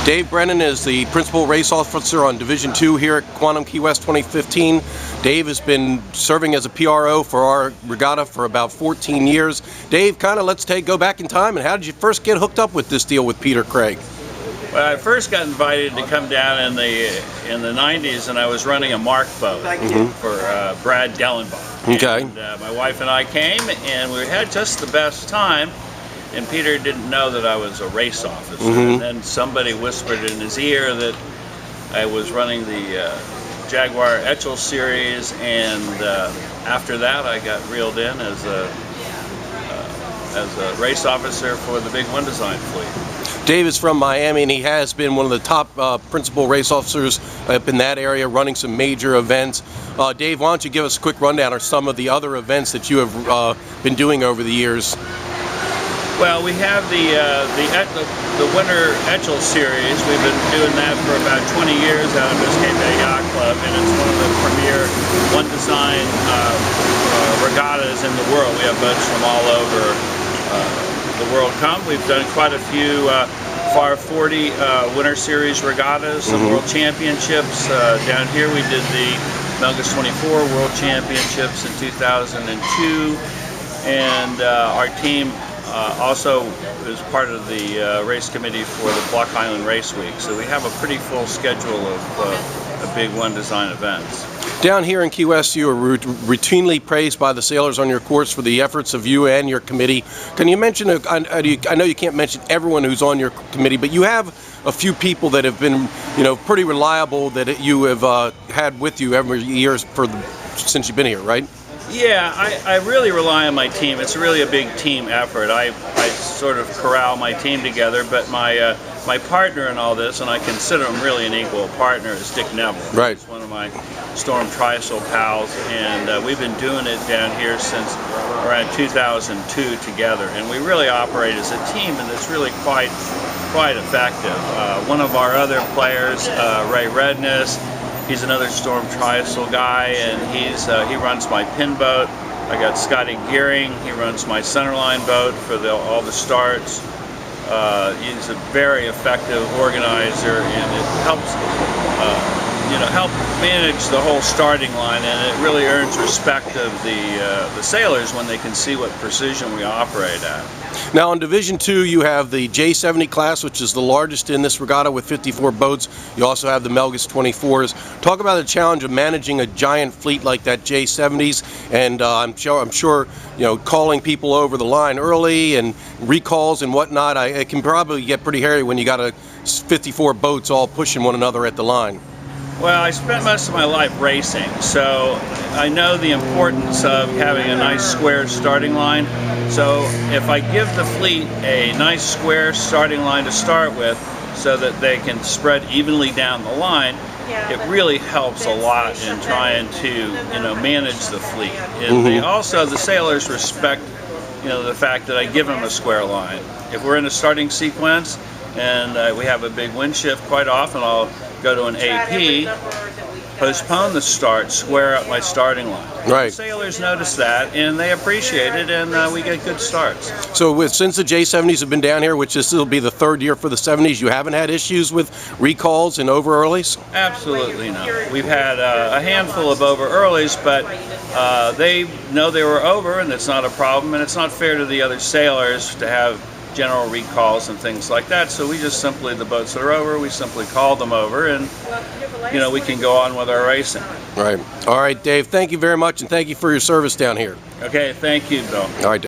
Dave Brennan is the Principal Race Officer on Division II here at Quantum Key West 2015. Dave has been serving as a PRO for our regatta for about 14 years. Dave, let's go back in time, and how did you first get hooked up with this deal with Peter Craig? Well, I first got invited to come down in the 90s, and I was running a mark boat for Brad Dellenbach. Okay. And my wife and I came, and we had just the best time. And Peter didn't know that I was a race officer. And then somebody whispered in his ear that I was running the Jaguar Etchell series, and after that I got reeled in as a race officer for the Big One Design fleet. Dave is from Miami, and he has been one of the top principal race officers up in that area, running some major events. Dave, why don't you give us a quick rundown of some of the other events that you have been doing over the years? Well, we have the Winter Etchell series. We've been doing that for about 20 years out of Biscayne Bay Yacht Club, and it's one of the premier One Design regattas in the world. We have boats from all over the world come. We've done quite a few FAR 40 Winter Series regattas, some World Championships. Down here we did the Melgus 24 World Championships in 2002, and our team also is part of the race committee for the Block Island Race Week. So we have a pretty full schedule of Big One Design events. Down here in Key West, you are routinely praised by the sailors on your course for the efforts of you and your committee. Can you mention, I know you can't mention everyone who's on your committee, but you have a few people that have been, pretty reliable that you have had with you every year since you've been here, right? Yeah, I really rely on my team. It's really a big team effort. I sort of corral my team together, but my partner in all this, and I consider him really an equal partner, is Dick Neville. Right. He's one of my Storm Triasil pals, and we've been doing it down here since around 2002 together, and we really operate as a team, and it's really quite effective. One of our other players, Ray Redness, he's another Storm Triasil guy, and he runs my pin boat. I got Scotty Gearing, he runs my centerline boat for all the starts. He's a very effective organizer, and it helps help manage the whole starting line, and it really earns respect of the sailors when they can see what precision we operate at. Now in Division II, you have the J70 class, which is the largest in this regatta with 54 boats. You also have the Melgus 24s. Talk about the challenge of managing a giant fleet like that J70s, and I'm sure calling people over the line early and recalls and whatnot. It can probably get pretty hairy when you got 54 boats all pushing one another at the line. Well, I spent most of my life racing, so I know the importance of having a nice square starting line. So if I give the fleet a nice square starting line to start with so that they can spread evenly down the line, it really helps a lot in trying to manage the fleet. And the sailors respect the fact that I give them a square line. If we're in a starting sequence and we have a big wind shift, quite often I'll go to an AP, postpone the start, square up my starting line. Right. The sailors notice that, and they appreciate it, and we get good starts. So since the J70s have been down here, which this will be the third year for the 70s, you haven't had issues with recalls and over-earlies? Absolutely not. We've had a handful of over-earlies, but they know they were over, and it's not a problem, and it's not fair to the other sailors to have general recalls and things like that, so we just simply, the boats that are over, we simply call them over, and we can go on with our racing. Right. All right, Dave, thank you very much, and thank you for your service down here. Okay, thank you, Bill. All right, Dave.